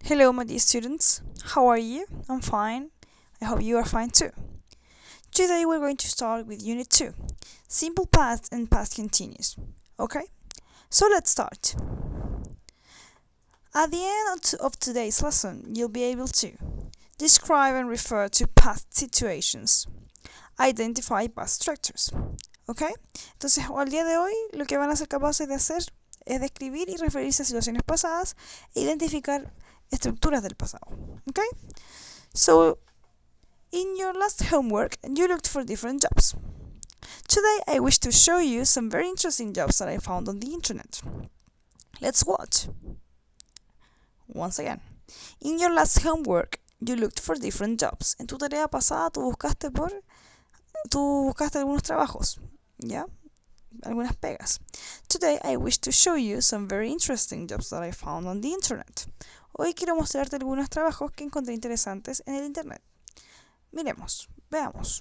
Hello, my dear students. How are you? I'm fine. I hope you are fine too. Today we're going to start with Unit 2, Simple Past and Past Continuous. Okay? So let's start. At the end of today's lesson, you'll be able to describe and refer to past situations, identify past structures. ¿Ok? Entonces, al día de hoy, lo que van a ser capaces de hacer es describir y referirse a situaciones pasadas e identificar estructuras del pasado. Okay? So, in your last homework, you looked for different jobs. Today, I wish to show you some very interesting jobs that I found on the internet. Let's watch. Once again, in your last homework, you looked for different jobs. En tu tarea pasada, tú buscaste algunos trabajos, ¿ya? Algunas pegas. Today, I wish to show you some very interesting jobs that I found on the internet. Hoy quiero mostrarte algunos trabajos que encontré interesantes en el internet. Miremos, veamos.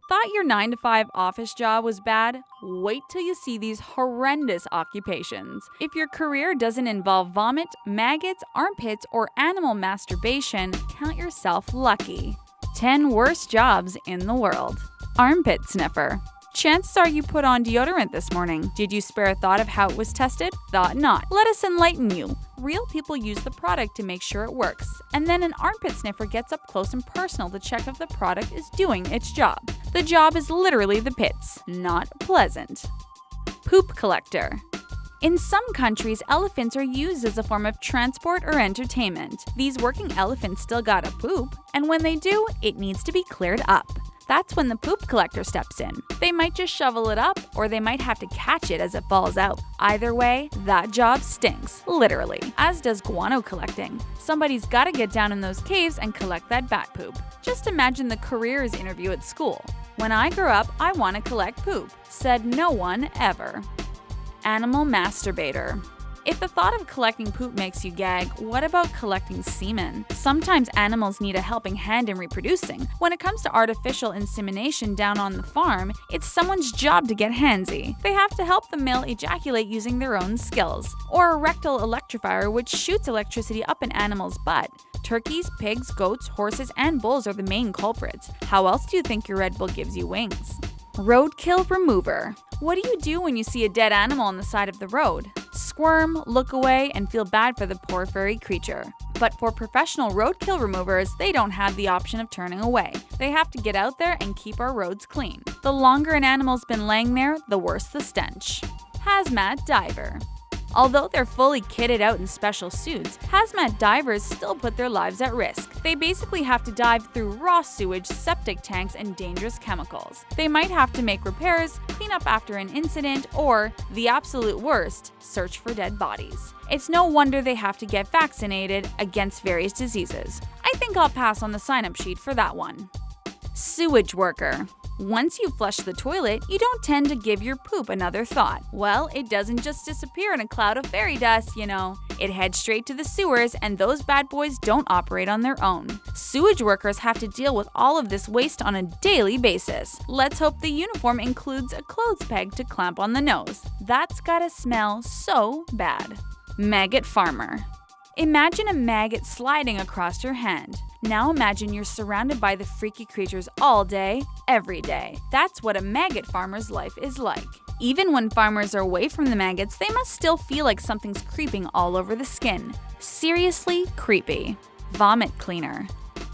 Thought your 9-to-5 office job was bad? Wait till you see these horrendous occupations. If your career doesn't involve vomit, maggots, armpits, or animal masturbation, count yourself lucky. 10 worst jobs in the world. Armpit sniffer. Chances are you put on deodorant this morning. Did you spare a thought of how it was tested? Thought not. Let us enlighten you. Real people use the product to make sure it works, and then an armpit sniffer gets up close and personal to check if the product is doing its job. The job is literally the pits. Not pleasant. Poop collector. In some countries, elephants are used as a form of transport or entertainment. These working elephants still gotta poop, and when they do, it needs to be cleared up. That's when the poop collector steps in. They might just shovel it up, or they might have to catch it as it falls out. Either way, that job stinks, literally, as does guano collecting. Somebody's gotta get down in those caves and collect that bat poop. Just imagine the careers interview at school. When I grow up, I want to collect poop, said no one ever. Animal masturbator. If the thought of collecting poop makes you gag, what about collecting semen? Sometimes animals need a helping hand in reproducing. When it comes to artificial insemination down on the farm, it's someone's job to get handsy. They have to help the male ejaculate using their own skills. Or a rectal electrifier, which shoots electricity up an animal's butt. Turkeys, pigs, goats, horses, and bulls are the main culprits. How else do you think your Red Bull gives you wings? Roadkill remover. What do you do when you see a dead animal on the side of the road? Squirm, look away, and feel bad for the poor furry creature. But for professional roadkill removers, they don't have the option of turning away. They have to get out there and keep our roads clean. The longer an animal's been laying there, the worse the stench. Hazmat diver. Although they're fully kitted out in special suits, hazmat divers still put their lives at risk. They basically have to dive through raw sewage, septic tanks, and dangerous chemicals. They might have to make repairs, clean up after an incident, or, the absolute worst, search for dead bodies. It's no wonder they have to get vaccinated against various diseases. I think I'll pass on the sign-up sheet for that one. Sewage worker. Once you flush the toilet, you don't tend to give your poop another thought. Well, it doesn't just disappear in a cloud of fairy dust, you know. It heads straight to the sewers, and those bad boys don't operate on their own. Sewage workers have to deal with all of this waste on a daily basis. Let's hope the uniform includes a clothes peg to clamp on the nose. That's gotta smell so bad. Maggot farmer. Imagine a maggot sliding across your hand. Now imagine you're surrounded by the freaky creatures all day, every day. That's what a maggot farmer's life is like. Even when farmers are away from the maggots, they must still feel like something's creeping all over the skin. Seriously creepy. Vomit cleaner.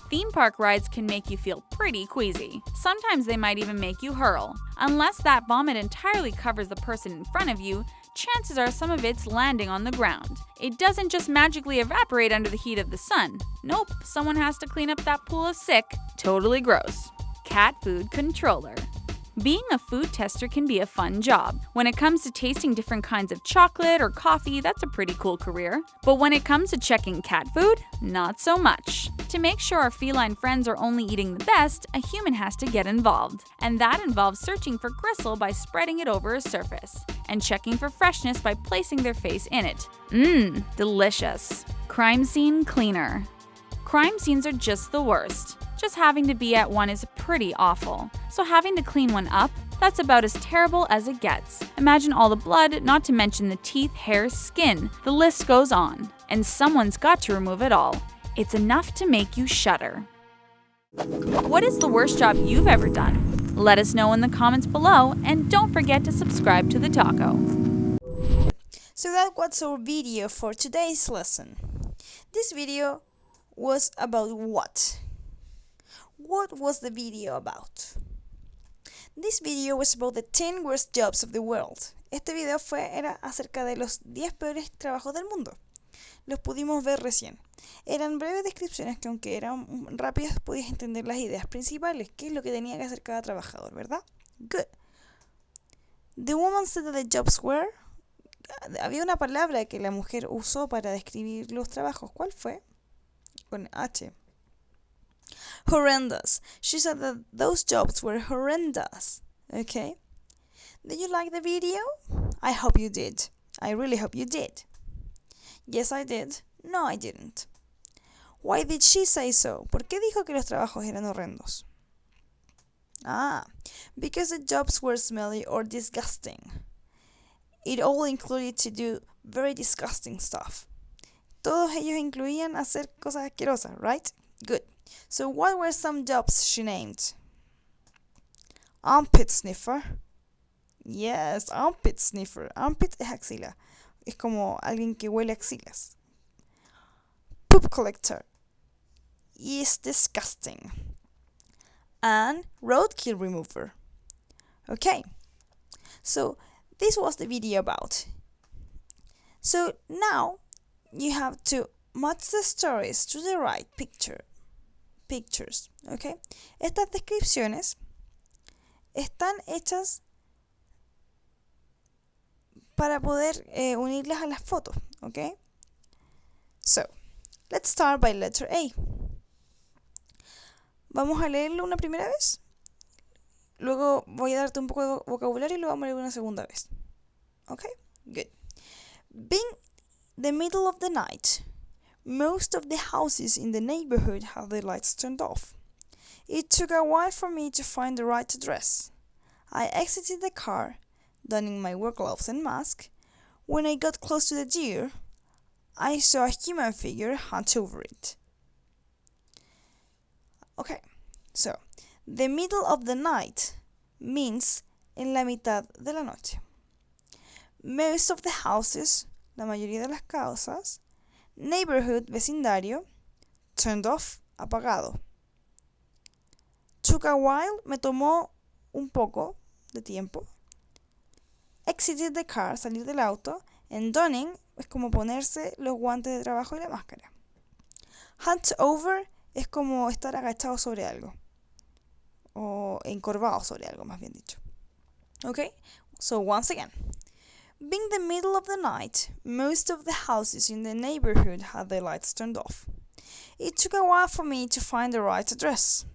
Theme park rides can make you feel pretty queasy. Sometimes they might even make you hurl. Unless that vomit entirely covers the person in front of you, chances are some of it's landing on the ground. It doesn't just magically evaporate under the heat of the sun. Nope, someone has to clean up that pool of sick. Totally gross. Cat food controller. Being a food tester can be a fun job. When it comes to tasting different kinds of chocolate or coffee, that's a pretty cool career. But when it comes to checking cat food, not so much. To make sure our feline friends are only eating the best, a human has to get involved. And that involves searching for gristle by spreading it over a surface, and checking for freshness by placing their face in it. Mmm, delicious. Crime scene cleaner. Crime scenes are just the worst. Just having to be at one is pretty awful. So having to clean one up, That's about as terrible as it gets. Imagine all the blood, not to mention the teeth, hair, skin. The list goes on. And someone's got to remove it all. It's enough to make you shudder. What is the worst job you've ever done? Let us know in the comments below, and don't forget to subscribe to the taco. So that was our video for today's lesson. This video was about what? What was the video about? This video was about the 10 worst jobs of the world. Este video era acerca de los 10 peores trabajos del mundo. Los pudimos ver recién. Eran breves descripciones que, aunque eran rápidas, podías entender las ideas principales, qué es lo que tenía que hacer cada trabajador, ¿verdad? Good. The woman said that the jobs were... Había una palabra que la mujer usó para describir los trabajos. ¿Cuál fue? Con H. Horrendous. She said that those jobs were horrendous. Okay? Did you like the video? I hope you did. I really hope you did. Yes, I did. No, I didn't. Why did she say so? ¿Por qué dijo que los trabajos eran horrendos? Because the jobs were smelly or disgusting. It all included to do very disgusting stuff. Todos ellos incluían hacer cosas asquerosas, right? Good. So what were some jobs she named? Armpit sniffer. Yes, armpit sniffer. Armpit es axila. Es como alguien que huele axilas. Poop collector. Is disgusting. And roadkill remover. Okay. So this was the video about. So now you have to match the stories to the right pictures, okay? Estas descripciones están hechas para poder unirlas a las fotos, okay? So, let's start by letter A. Vamos a leerlo una primera vez. Luego voy a darte un poco de vocabulario y lo vamos a leer una segunda vez. Okay? Good. Being the middle of the night, most of the houses in the neighborhood had their lights turned off. It took a while for me to find the right address. I exited the car, donning my work gloves and mask. When I got close to the door, I saw a human figure hunched over it. Okay, so the middle of the night means en la mitad de la noche. Most of the houses, la mayoría de las casas, neighborhood, vecindario, turned off, apagado. Took a while, me tomó un poco de tiempo. Exited the car, salir del auto. And donning es como ponerse los guantes de trabajo y la máscara. Hunched over es como estar agachado sobre algo. O encorvado sobre algo, más bien dicho. Okay? So once again. Being the middle of the night, most of the houses in the neighborhood had their lights turned off. It took a while for me to find the right address.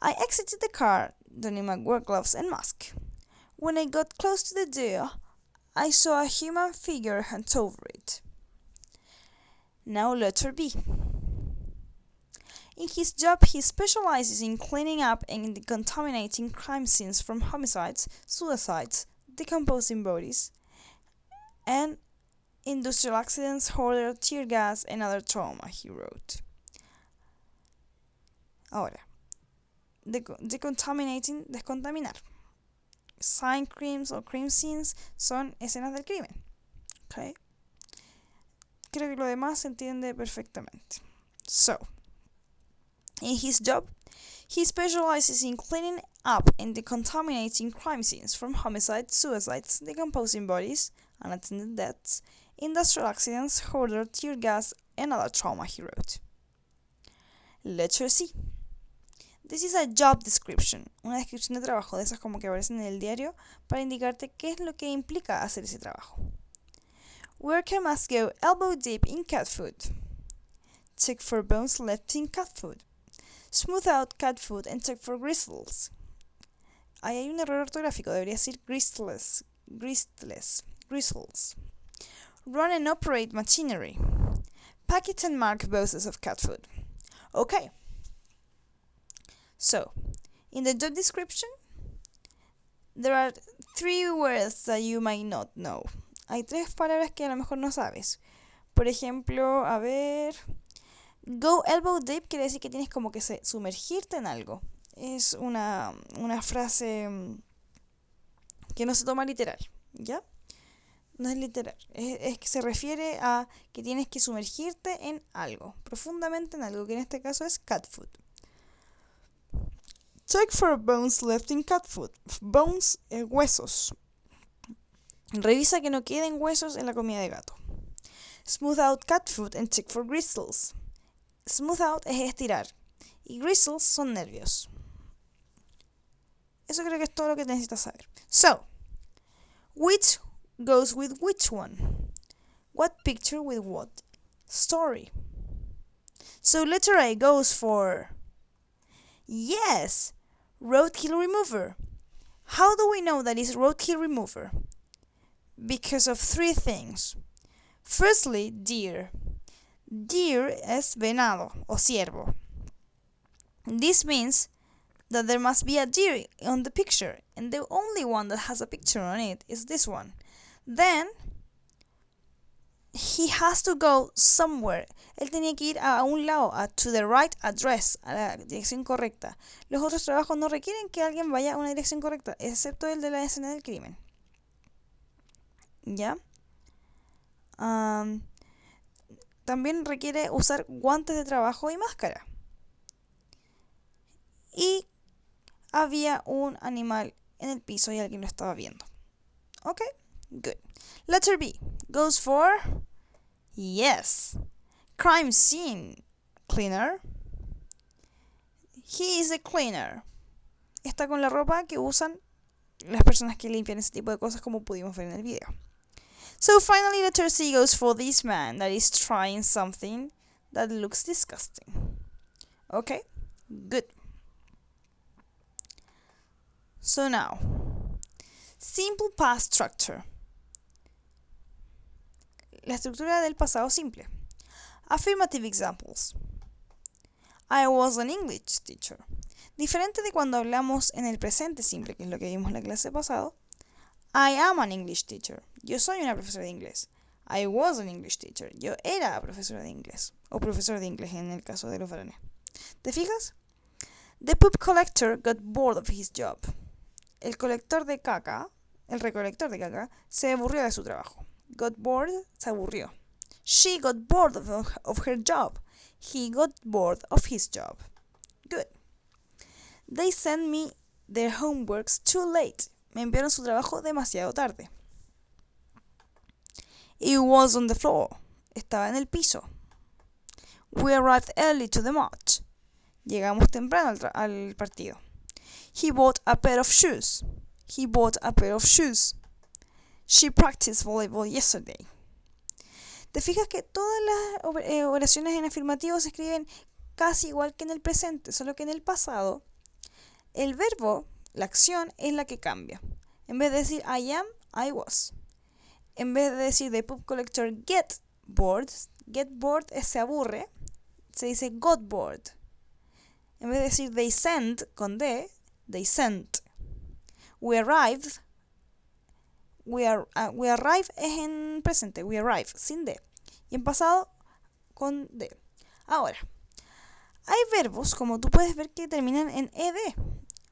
I exited the car, donning my work gloves and mask. When I got close to the door, I saw a human figure hunched over it. Now letter B. In his job, he specializes in cleaning up and decontaminating crime scenes from homicides, suicides, decomposing bodies, and industrial accidents, horror, tear gas, and other trauma, he wrote. Ahora, decontaminating, descontaminar. Sign crimes o crime scenes son escenas del crimen. Okay? Creo que lo demás se entiende perfectamente. So, in his job, he specializes in cleaning up and decontaminating crime scenes from homicides, suicides, decomposing bodies, unattended deaths, industrial accidents, horror, tear gas, and other trauma, he wrote. Letter C. This is a job description, una descripción de trabajo de esas como que aparecen en el diario para indicarte qué es lo que implica hacer ese trabajo. Worker must go elbow deep in cat food. Check for bones left in cat food. Smooth out cat food and check for gristles. Ahí hay un error ortográfico, debería decir gristles. Run and operate machinery. Packet and mark boxes of cat food. Okay. So, in the job description, There are 3 words that you might not know. Hay 3 palabras que a lo mejor no sabes. Por ejemplo, a ver, go elbow deep quiere decir que tienes como que sumergirte en algo. Es una frase que no se toma literal, ¿ya? No es literal, es que se refiere a que tienes que sumergirte en algo, profundamente en algo, que en este caso es cat food. Check for bones left in cat food. Bones, huesos. Revisa que no queden huesos en la comida de gato. Smooth out cat food and check for gristles. Smooth out es estirar y gristles son nervios. Eso creo que es todo lo que necesitas saber. So, which goes with which one? What picture with what story? So letter A goes for, yes, roadkill remover. How do we know that it's roadkill remover? Because of 3 things. Firstly, deer. Deer es venado o ciervo. This means that there must be a deer on the picture, and the only one that has a picture on it is this one. Then, he has to go somewhere. Él tenía que ir a un lado, to the right address, a la dirección correcta. Los otros trabajos no requieren que alguien vaya a una dirección correcta, excepto el de la escena del crimen. ¿Ya? También requiere usar guantes de trabajo y máscara. Y había un animal en el piso y alguien lo estaba viendo. Ok, good. Letter B goes for, yes, crime scene cleaner. He is a cleaner. Está con la ropa que usan las personas que limpian ese tipo de cosas, como pudimos ver en el video. So finally, letter C goes for this man that is trying something that looks disgusting. Okay, good. So now, simple past structure. La estructura del pasado simple. Affirmative examples. I was an English teacher. Diferente de cuando hablamos en el presente simple, que es lo que vimos en la clase pasada. I am an English teacher. Yo soy una profesora de inglés. I was an English teacher. Yo era profesora de inglés. O profesor de inglés en el caso de los varones. ¿Te fijas? The poop collector got bored of his job. El recolector de caca, se aburrió de su trabajo. Got bored, se aburrió. She got bored of her job. He got bored of his job. Good. They sent me their homeworks too late. Me enviaron su trabajo demasiado tarde. It was on the floor. Estaba en el piso. We arrived early to the match. Llegamos temprano al partido. He bought a pair of shoes. He bought a pair of shoes. She practiced volleyball yesterday. ¿Te fijas que todas las oraciones en afirmativo se escriben casi igual que en el presente, solo que en el pasado el verbo, la acción, es la que cambia? En vez de decir I am, I was. En vez de decir the poop collector get bored es se aburre, se dice got bored. En vez de decir they sent con D, they sent. We arrive es en presente, we arrive, sin D. Y en pasado, con D. Ahora, hay verbos, como tú puedes ver, que terminan en ed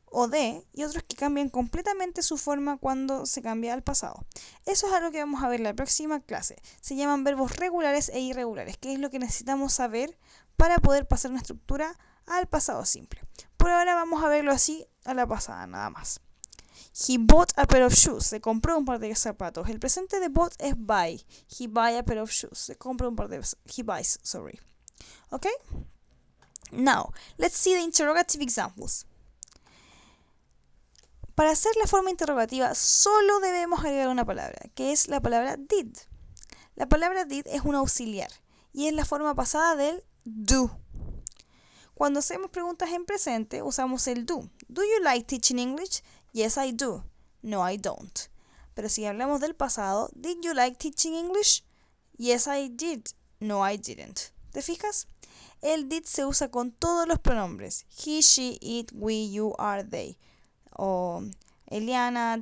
o D, y otros que cambian completamente su forma cuando se cambia al pasado. Eso es algo que vamos a ver en la próxima clase. Se llaman verbos regulares e irregulares, que es lo que necesitamos saber para poder pasar una estructura al pasado simple. Por ahora vamos a verlo así a la pasada, nada más. He bought a pair of shoes. Se compró un par de zapatos. El presente de bought es buy. He buy a pair of shoes. Se compra un par de... He buys, sorry. Okay? Now, let's see the interrogative examples. Para hacer la forma interrogativa solo debemos agregar una palabra, que es la palabra did. La palabra did es un auxiliar y es la forma pasada del do. Cuando hacemos preguntas en presente usamos el do. Do you like teaching English? Yes, I do. No, I don't. Pero si hablamos del pasado, did you like teaching English? Yes, I did. No, I didn't. ¿Te fijas? El did se usa con todos los pronombres. He, she, it, we, you, are, they. O Eliana,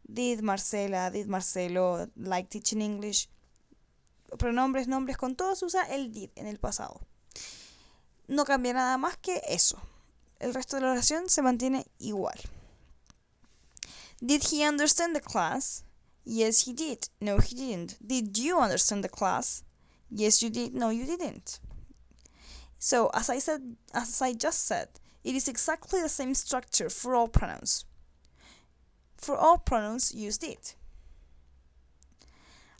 did Marcela, did Marcelo, like teaching English. Pronombres, nombres, con todo se usa el did en el pasado. No cambia nada más que eso. El resto de la oración se mantiene igual. Did he understand the class? Yes, he did. No, he didn't. Did you understand the class? Yes, you did. No, you didn't. So, as I just said, it is exactly the same structure for all pronouns. For all pronouns, use did.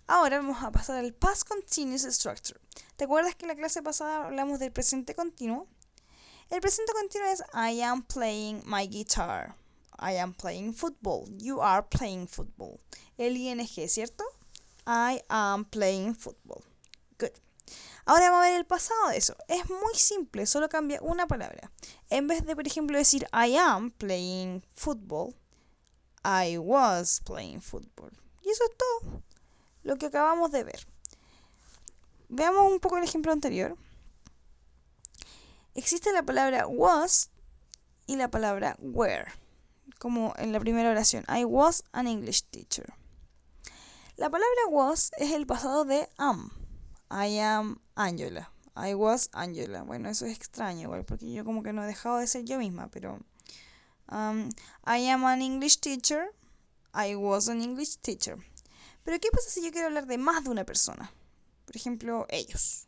Ahora vamos a pasar al past continuous structure. ¿Te acuerdas que en la clase pasada hablamos del presente continuo? El presente continuo es I am playing my guitar. I am playing football. You are playing football. El ing, ¿cierto? I am playing football. Good. Ahora vamos a ver el pasado de eso. Es muy simple, solo cambia una palabra. En vez de, por ejemplo, decir I am playing football, I was playing football. Y eso es todo lo que acabamos de ver. Veamos un poco el ejemplo anterior. Existe la palabra was y la palabra were, como en la primera oración. I was an English teacher. La palabra was es el pasado de am. I am Angela. I was Angela. Bueno, eso es extraño igual, porque yo como que no he dejado de ser yo misma, pero... I am an English teacher. I was an English teacher. Pero ¿qué pasa si yo quiero hablar de más de una persona? Por ejemplo, ellos.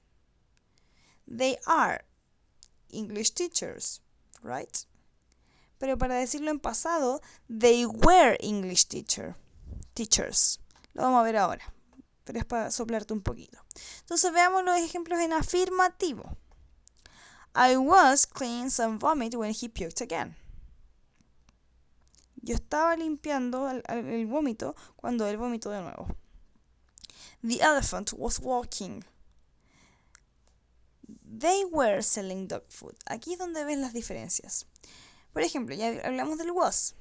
They are English teachers, right? Pero para decirlo en pasado, they were English teachers. Lo vamos a ver ahora, pero es para soplarte un poquito. Entonces veamos los ejemplos en afirmativo. I was cleaning some vomit when he puked again. Yo estaba limpiando el vómito cuando él vomitó de nuevo. The elephant was walking. They were selling dog food. Aquí es donde ves las diferencias. Por ejemplo, ya hablamos del was.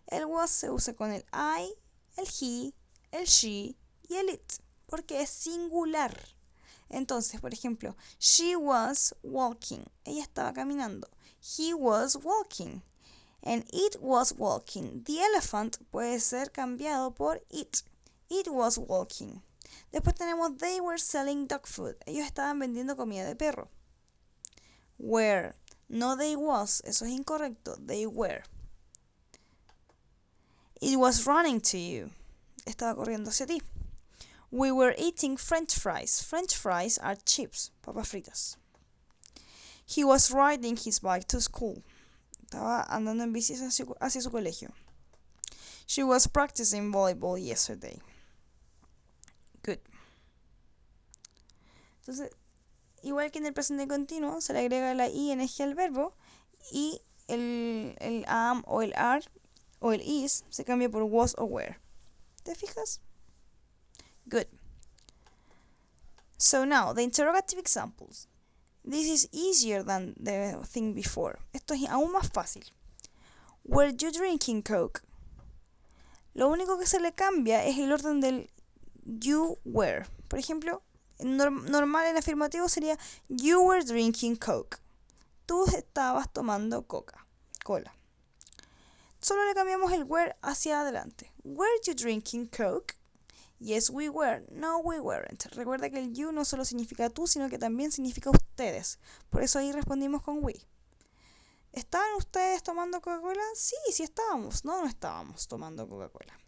El was se usa con el I, el he, el she y el it, porque es singular. Entonces, por ejemplo, she was walking. Ella estaba caminando. He was walking. And it was walking. The elephant puede ser cambiado por it. It was walking. Después tenemos they were selling dog food. Ellos estaban vendiendo comida de perro. Were. No they was. Eso es incorrecto. They were. It was running to you. Estaba corriendo hacia ti. We were eating French fries. French fries are chips, papas fritas. He was riding his bike to school. Estaba andando en bici hacia su colegio. She was practicing volleyball yesterday. Good. Entonces, igual que en el presente continuo, se le agrega la ing al verbo y el am o el are o el is se cambia por was o were. ¿Te fijas? Good. So now, the interrogative examples. This is easier than the thing before. Esto es aún más fácil. Were you drinking Coke? Lo único que se le cambia es el orden del you were. Por ejemplo, normal en afirmativo sería you were drinking Coke. Tú estabas tomando cola. Solo le cambiamos el were hacia adelante. Were you drinking Coke? Yes, we were. No, we weren't. Recuerda que el you no solo significa tú, sino que también significa ustedes. Por eso ahí respondimos con we. ¿Estaban ustedes tomando Coca-Cola? Sí, sí estábamos. No, no estábamos tomando Coca-Cola.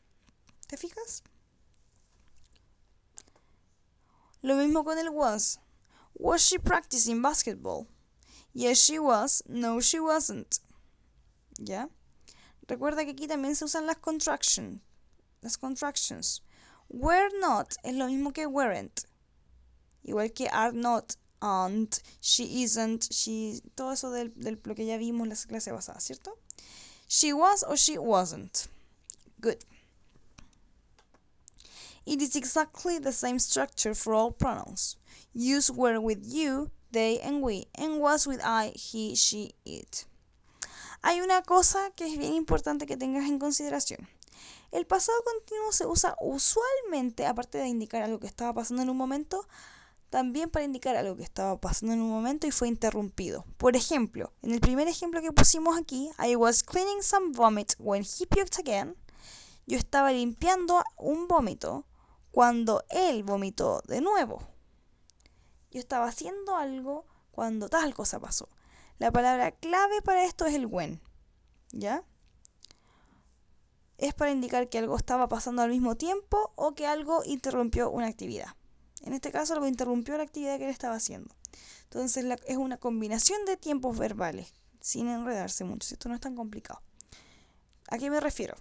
¿Te fijas? Lo mismo con el was. Was she practicing basketball? Yes, she was. No, she wasn't. ¿Ya? Recuerda que aquí también se usan las contractions. Were not es lo mismo que weren't. Igual que are not, aren't, she isn't, she... Todo eso del lo que ya vimos en la clase pasada, ¿cierto? She was or she wasn't. Good. It is exactly the same structure for all pronouns. Use were with you, they and we, and was with I, he, she, it. Hay una cosa que es bien importante que tengas en consideración. El pasado continuo se usa usualmente, aparte de indicar algo que estaba pasando en un momento, también para indicar algo que estaba pasando en un momento y fue interrumpido. Por ejemplo, en el primer ejemplo que pusimos aquí, I was cleaning some vomit when he puked again. Yo estaba limpiando un vómito cuando él vomitó de nuevo. Yo estaba haciendo algo cuando tal cosa pasó. La palabra clave para esto es el when, ¿ya? Es para indicar que algo estaba pasando al mismo tiempo o que algo interrumpió una actividad. En este caso, algo interrumpió la actividad que él estaba haciendo. Entonces, es una combinación de tiempos verbales, sin enredarse mucho. Esto no es tan complicado. ¿A qué me refiero?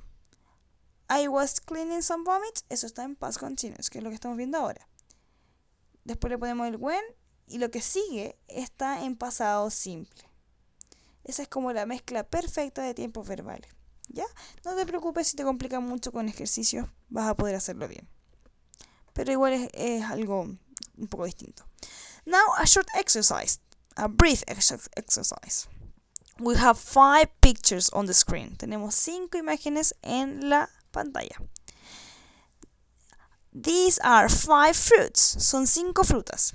I was cleaning some vomit. Eso está en past continuous, que es lo que estamos viendo ahora. Después le ponemos el when y lo que sigue está en pasado simple. Esa es como la mezcla perfecta de tiempos verbales. ¿Ya? No te preocupes si te complica mucho con ejercicios, vas a poder hacerlo bien. Pero igual es algo un poco distinto. Now a short exercise, a brief exercise. We have 5 pictures on the screen. Tenemos 5 imágenes en la pantalla. These are 5 fruits. Son 5 frutas.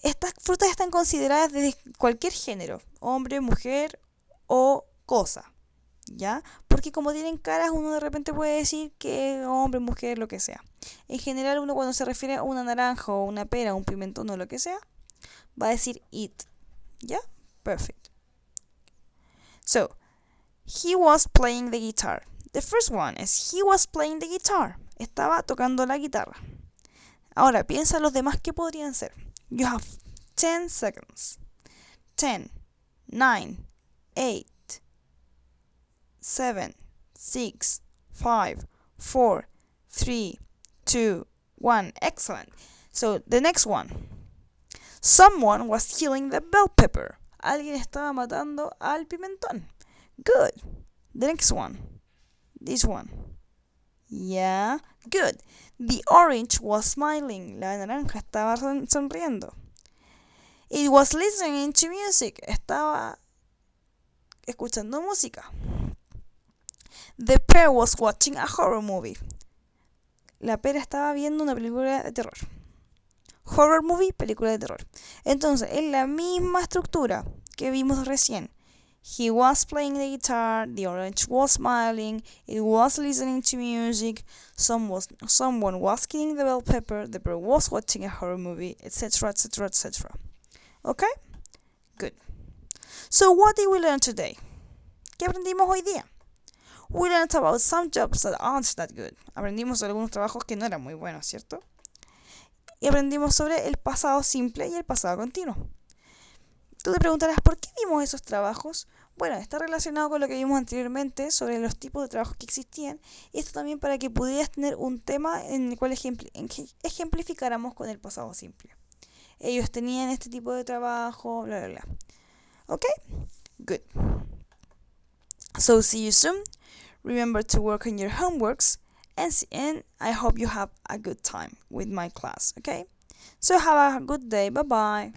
Estas frutas están consideradas de cualquier género, hombre, mujer o cosa. ¿Ya? Porque como tienen caras, uno de repente puede decir que hombre, mujer, lo que sea. En general, uno cuando se refiere a una naranja o una pera, un pimentón o lo que sea, va a decir it. ¿Ya? Perfect. So, he was playing the guitar. The first one is he was playing the guitar. Estaba tocando la guitarra. Ahora, piensa los demás que podrían ser. You have 10 seconds. 10, 9, 8, 7, 6, 5, 4, 3, 2, 1. Excellent. So, the next one. Someone was killing the bell pepper. Alguien estaba matando al pimentón. Good. The next one. This one. Yeah. Good. The orange was smiling. La naranja estaba sonriendo. It was listening to music. Estaba escuchando música. The pear was watching a horror movie. La pera estaba viendo una película de terror. Horror movie, película de terror. Entonces, es la misma estructura que vimos recién. He was playing the guitar, the orange was smiling, it was listening to music, someone was killing the bell pepper, the bird was watching a horror movie, etc., etc., etc. Okay? Good. So, what did we learn today? ¿Qué aprendimos hoy día? We learned about some jobs that aren't that good. Aprendimos sobre algunos trabajos que no eran muy buenos, ¿cierto? Y aprendimos sobre el pasado simple y el pasado continuo. Tú te preguntarás, ¿por qué vimos esos trabajos? Bueno, está relacionado con lo que vimos anteriormente sobre los tipos de trabajos que existían. Y esto también para que pudieras tener un tema en el cual ejemplificáramos con el pasado simple. Ellos tenían este tipo de trabajo, bla, bla, bla. ¿Ok? Good. So, see you soon. Remember to work on your homeworks. And I hope you have a good time with my class, okay? So have a good day. Bye-bye.